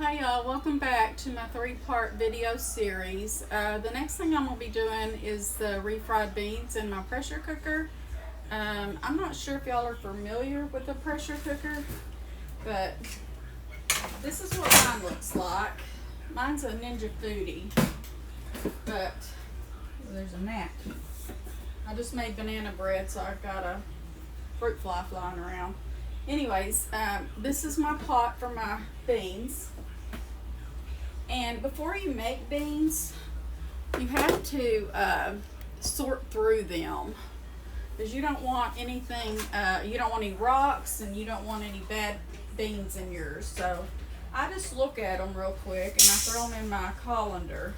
Hi y'all, welcome back to my three-part video series. The next thing I'm going to be doing is the refried beans in my pressure cooker. I'm not sure if y'all are familiar with a pressure cooker, but this is what mine looks like. Mine's a Ninja Foodie, but there's a gnat. I just made banana bread, so I've got a fruit fly flying around. Anyways, this is my pot for my beans. And before you make beans, you have to sort through them, because you don't want anything, you don't want any rocks, and you don't want any bad beans in yours. So I just look at them real quick and I throw them in my colander.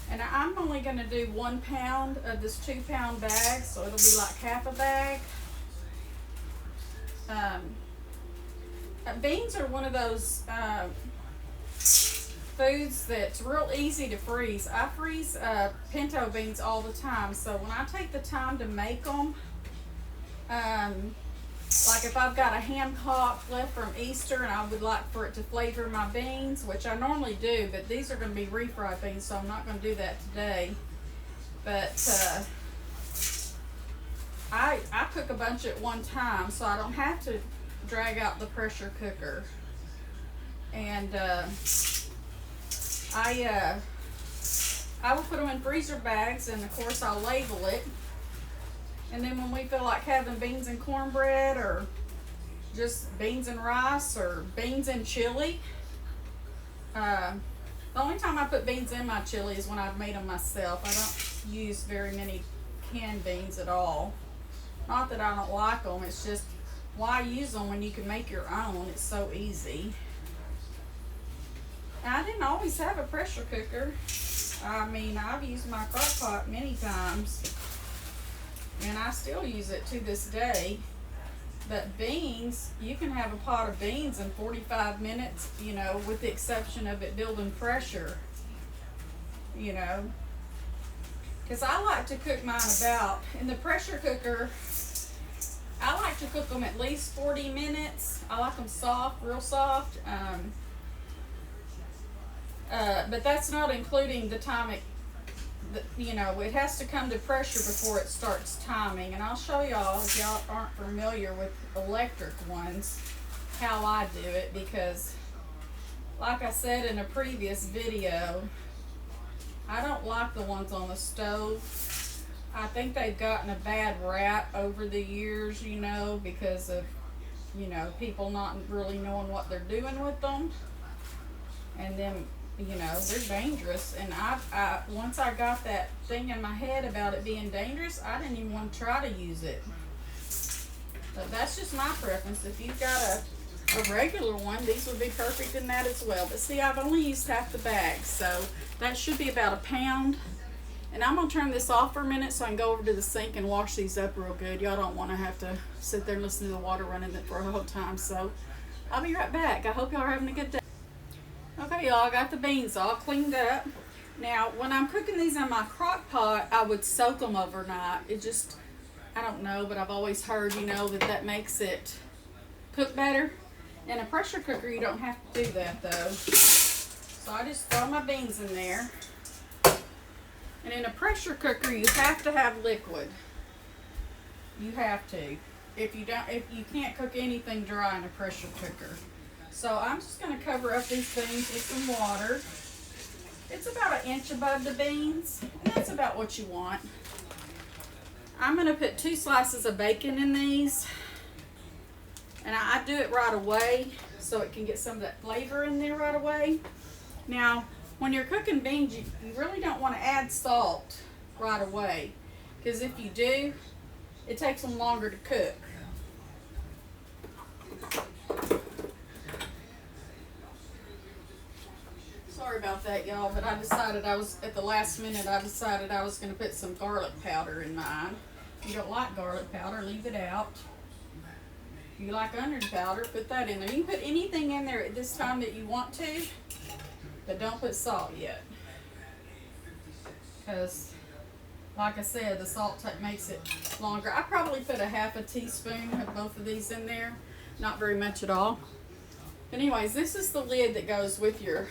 And I'm only going to do 1 pound of this 2-pound bag, so it'll be like half a bag. Beans are one of those foods that's real easy to freeze. I freeze pinto beans all the time, so when I take the time to make them, like if I've got a ham hock left from Easter and I would like for it to flavor my beans, which I normally do, but these are going to be refried beans, so I'm not going to do that today. But I cook a bunch at one time, so I don't have to drag out the pressure cooker. And I will put them in freezer bags, and of course I'll label it. And then when we feel like having beans and cornbread, or just beans and rice, or beans and chili, the only time I put beans in my chili is when I've made them myself. I don't use very many canned beans at all. Not that I don't like them, it's just, why use them when you can make your own? It's so easy. I didn't always have a pressure cooker. I mean, I've used my crock pot many times, and I still use it to this day. But beans, you can have a pot of beans in 45 minutes, you know, with the exception of it building pressure, you know. Because I like to cook mine about, in the pressure cooker, I like to cook them at least 40 minutes. I like them soft, real soft. But that's not including the time you know, it has to come to pressure before it starts timing. And I'll show y'all, if y'all aren't familiar with electric ones, how I do it. Because, like I said in a previous video, I don't like the ones on the stove. I think they've gotten a bad rap over the years, you know, because of, you know, people not really knowing what they're doing with them. And then, you know, they're dangerous. And I once I got that thing in my head about it being dangerous, I didn't even want to try to use it. But that's just my preference. If you've got a regular one, these would be perfect in that as well. But see, I've only used half the bag, so that should be about 1 pound. And I'm going to turn this off for a minute so I can go over to the sink and wash these up real good. Y'all don't want to have to sit there and listen to the water running for a whole time. So I'll be right back. I hope y'all are having a good day. Okay, y'all, I got the beans all cleaned up. Now, when I'm cooking these in my crock pot, I would soak them overnight. It just, I don't know, but I've always heard, you know, that makes it cook better. In a pressure cooker, you don't have to do that, though. So I just throw my beans in there. And in a pressure cooker, you have to have liquid. You have to. If you can't cook anything dry in a pressure cooker. So I'm just going to cover up these beans with some water. It's about 1 inch above the beans, and that's about what you want. I'm going to put 2 slices of bacon in these, and I do it right away so it can get some of that flavor in there right away. Now, when you're cooking beans, you really don't want to add salt right away, because if you do, it takes them longer to cook. Sorry about that, y'all, but I decided at the last minute, I decided I was going to put some garlic powder in mine. If you don't like garlic powder, leave it out. If you like onion powder, put that in there. You can put anything in there at this time that you want to, but don't put salt yet. Because, like I said, the salt makes it longer. I probably put a half a teaspoon of both of these in there. Not very much at all. But anyways, this is the lid that goes with your,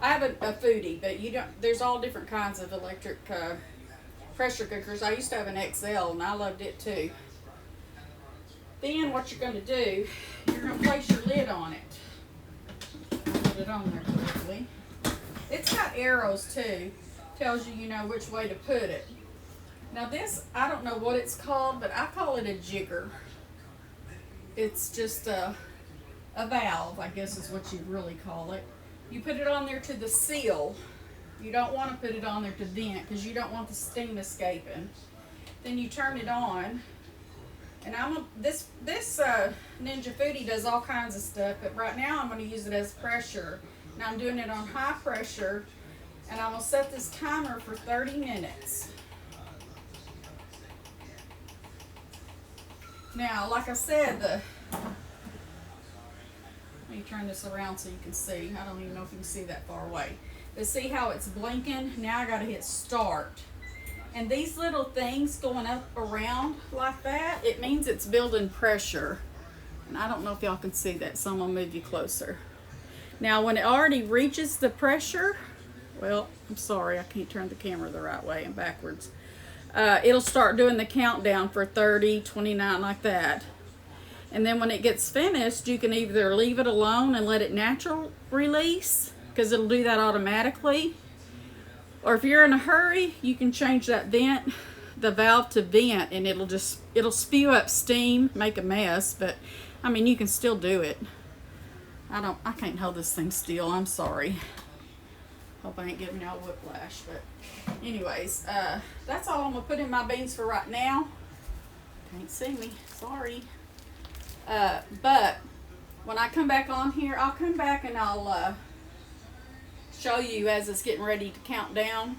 I have a foodie, but you don't, there's all different kinds of electric pressure cookers. I used to have an XL and I loved it too. Then what you're going to do, you're going to place your lid on it. Put it on there quickly. It's got arrows too. Tells you, you know, which way to put it. Now this, I don't know what it's called, but I call it a jigger. It's just a valve, I guess is what you'd really call it. You put it on there to the seal. You don't want to put it on there to vent because you don't want the steam escaping. Then you turn it on. And this Ninja Foodie does all kinds of stuff, but right now I'm going to use it as pressure. Now I'm doing it on high pressure, and I'm going to set this timer for 30 minutes. Now, like I said, let me turn this around so you can see. I don't even know if you can see that far away. But see how it's blinking? Now I got to hit start. And these little things going up around like that, it means it's building pressure. And I don't know if y'all can see that, so I'm going to move you closer. Now, when it already reaches the pressure, well, I'm sorry, I can't turn the camera the right way and backwards. It'll start doing the countdown for 30, 29, like that. And then when it gets finished, you can either leave it alone and let it natural release, because it'll do that automatically. Or if you're in a hurry, you can change that vent, the valve to vent, and it'll spew up steam, make a mess, but I mean, you can still do it. I can't hold this thing still, I'm sorry. Hope I ain't giving y'all whiplash, but anyways, that's all I'm gonna put in my beans for right now. Can't see me, sorry. But when I come back on here, I'll come back and I'll show you as it's getting ready to count down.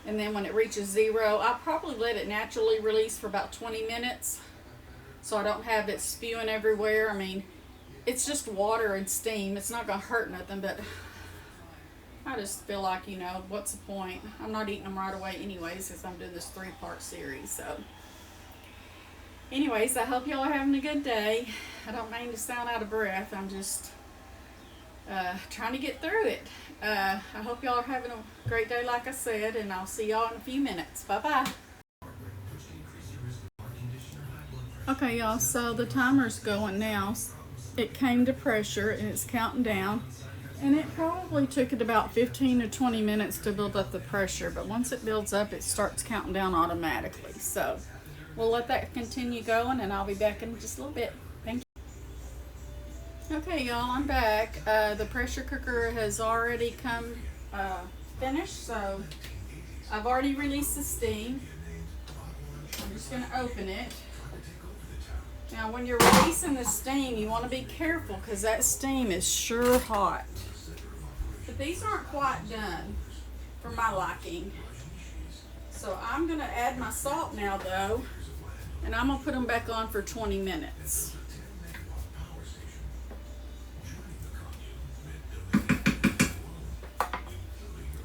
And then when it reaches 0, I'll probably let it naturally release for about 20 minutes so I don't have it spewing everywhere. I mean, it's just water and steam. It's not gonna hurt nothing, but I just feel like, you know, what's the point? I'm not eating them right away anyways because I'm doing this 3-part series. So anyways, I hope y'all are having a good day. I don't mean to sound out of breath. I'm just trying to get through it. I hope y'all are having a great day like I said, and I'll see y'all in a few minutes. Bye-bye. Okay, y'all, so the timer's going now. It came to pressure and it's counting down. And it probably took it about 15 to 20 minutes to build up the pressure, but once it builds up, it starts counting down automatically. So we'll let that continue going, and I'll be back in just a little bit. Thank you. Okay, y'all, I'm back. The pressure cooker has already come finished, so I've already released the steam. I'm just going to open it. Now, when you're releasing the steam, you want to be careful because that steam is sure hot. But these aren't quite done for my liking. So I'm going to add my salt now, though, and I'm going to put them back on for 20 minutes.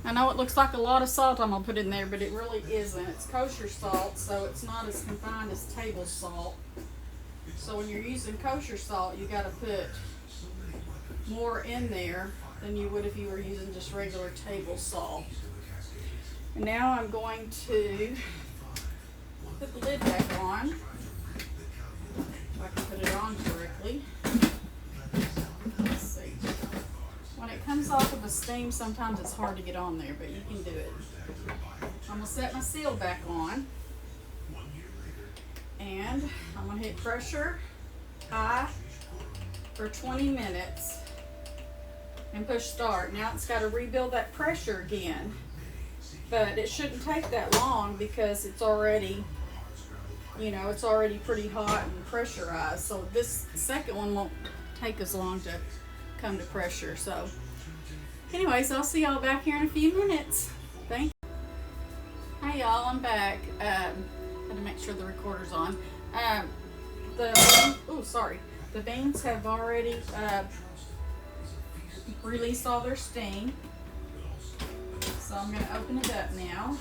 I know it looks like a lot of salt I'm going to put in there, but it really isn't. It's kosher salt, so it's not as confined as table salt. So when you're using kosher salt, you got to put more in there than you would if you were using just regular table salt. And now I'm going to put the lid back on, if I can put it on correctly. Let's see. When it comes off of the steam, sometimes it's hard to get on there, but you can do it. I'm going to set my seal back on. And I'm going to hit pressure high for 20 minutes and push start. Now it's got to rebuild that pressure again, but it shouldn't take that long because it's already, you know, it's already pretty hot and pressurized. So this second one won't take as long to come to pressure. So anyways, I'll see y'all back here in a few minutes. Thank you. Hi y'all, I'm back. To make sure the recorder's on. The beans have already released all their steam. So I'm going to open it up now.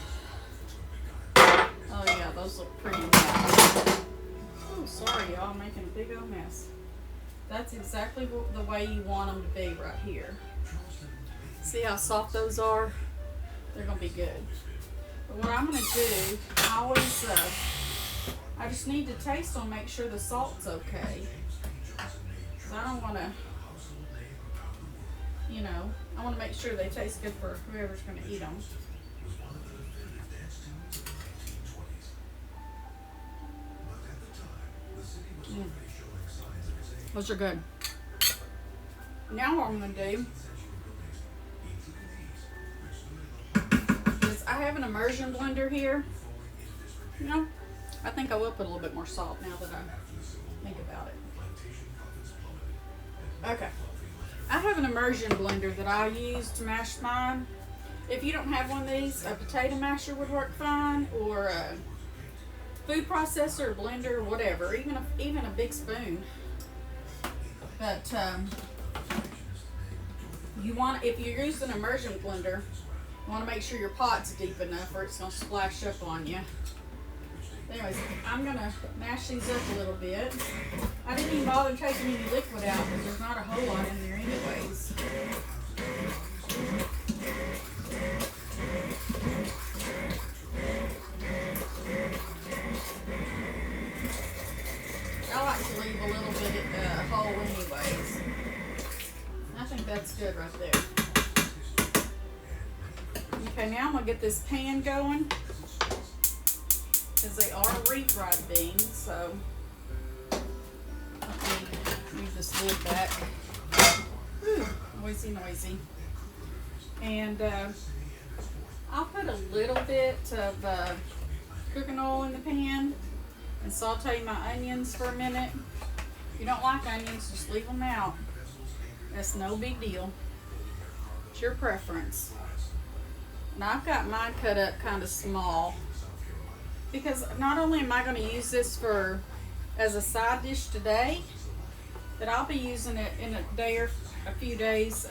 Oh yeah, those look pretty nice. Oh, sorry y'all, I'm making a big old mess. That's exactly the way you want them to be right here. See how soft those are? They're gonna be good. But what I'm gonna do, I just need to taste them, make sure the salt's okay. So I don't wanna, I wanna make sure they taste good for whoever's gonna eat them. Those are good. Now what I'm gonna do is I have an immersion blender here. I think I will put a little bit more salt now that I think about it. Okay. I have an immersion blender that I use to mash mine. If you don't have one of these, a potato masher would work fine, or a food processor, or blender, or whatever, even a big spoon. But if you're using an immersion blender, you want to make sure your pot's deep enough or it's going to splash up on you. Anyways, I'm going to mash these up a little bit. I didn't even bother taking any liquid out because there's not a whole lot in there anyways. I like to leave a little bit whole anyways. I think that's good right there. Okay, now I'm going to get this pan going because they are refried beans, so let me move this lid back. Whew, noisy. And I'll put a little bit of cooking oil in the pan and saute my onions for a minute. If you don't like onions, just leave them out. That's no big deal. It's your preference. Now I've got mine cut up kind of small because not only am I going to use this as a side dish today, but I'll be using it in a day or a few days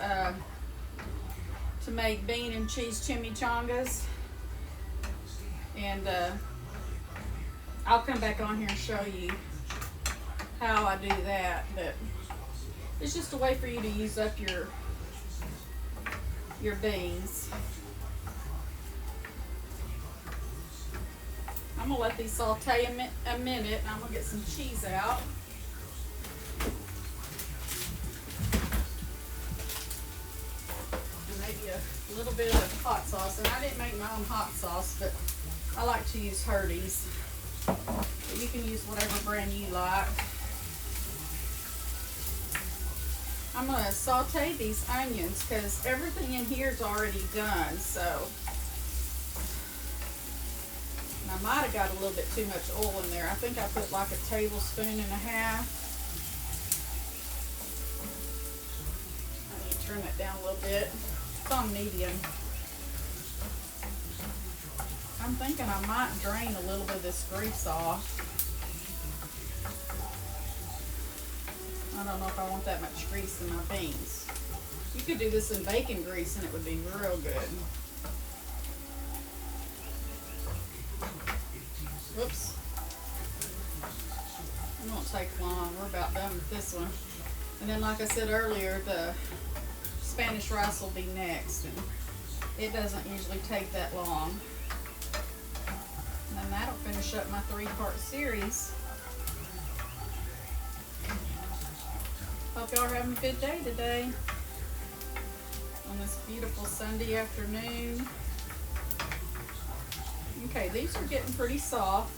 to make bean and cheese chimichangas. And I'll come back on here and show you how I do that. But it's just a way for you to use up your beans. I'm going to let these saute a minute, and I'm going to get some cheese out. And maybe a little bit of hot sauce. And I didn't make my own hot sauce, but I like to use Herdy's. But you can use whatever brand you like. I'm going to saute these onions because everything in here is already done, so. And I might have got a little bit too much oil in there. I think I put like a tablespoon and a half. I need to turn that down a little bit. It's on medium. I'm thinking I might drain a little bit of this grease off. I don't know if I want that much grease in my beans. You could do this in bacon grease and it would be real good. Whoops. It won't take long. We're about done with this one. And then like I said earlier, the Spanish rice will be next. And it doesn't usually take that long. And then that'll finish up my 3-part series. Hope y'all are having a good day today on this beautiful Sunday afternoon. Okay, these are getting pretty soft.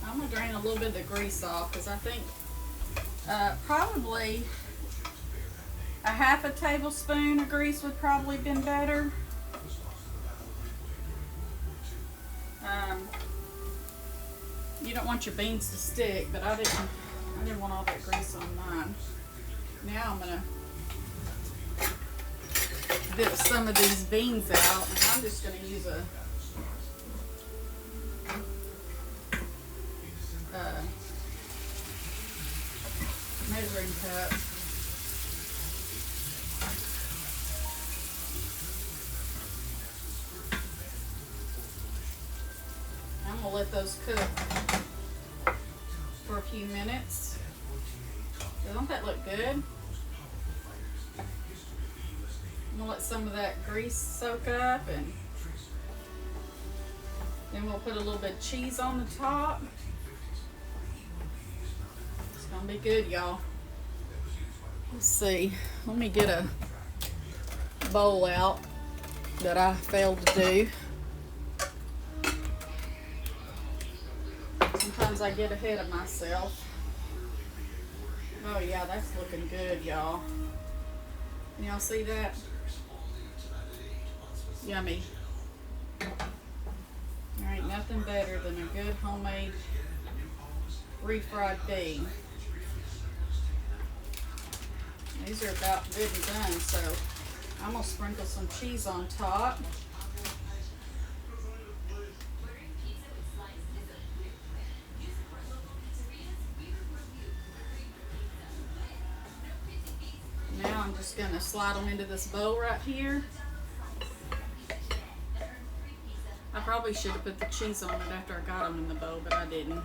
I'm going to drain a little bit of the grease off because I think probably a half a tablespoon of grease would probably been better. You don't want your beans to stick, but I didn't want all that grease on mine. Now I'm gonna dip some of these beans out, and I'm just gonna use a measuring cup. I'm gonna let those cook for a few few minutes. Don't that look good? I'm gonna let some of that grease soak up, and then we'll put a little bit of cheese on the top. It's gonna be good, y'all. Let's see. Let me get a bowl out that I failed to do. Sometimes I get ahead of myself. Oh yeah, that's looking good, y'all. Y'all see that? Yummy. There ain't nothing better than a good homemade refried bean. These are about good and done, so I'm gonna sprinkle some cheese on top. Now I'm just gonna slide them into this bowl right here. I probably should have put the cheese on it after I got them in the bowl, but I didn't.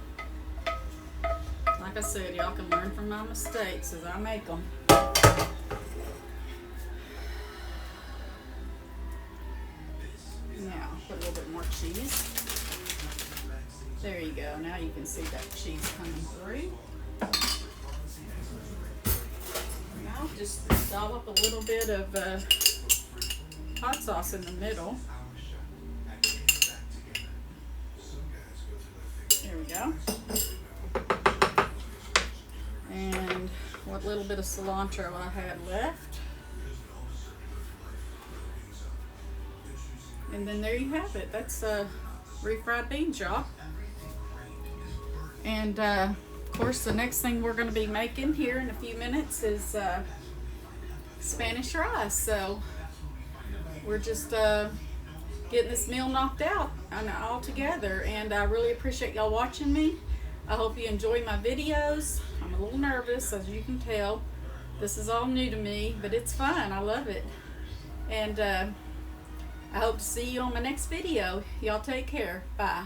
Like I said, y'all can learn from my mistakes as I make them. Now, put a little bit more cheese. There you go. Now you can see that cheese coming through. Now just dollop a little bit of hot sauce in the middle. There we go. And what little bit of cilantro I had left. And then there you have it. That's refried beans, y'all. And of course, the next thing we're going to be making here in a few minutes is Spanish rice. So we're just getting this meal knocked out and all together. And I really appreciate y'all watching me. I hope you enjoy my videos. I'm a little nervous, as you can tell. This is all new to me, but it's fun. I love it. And I hope to see you on my next video. Y'all take care. Bye.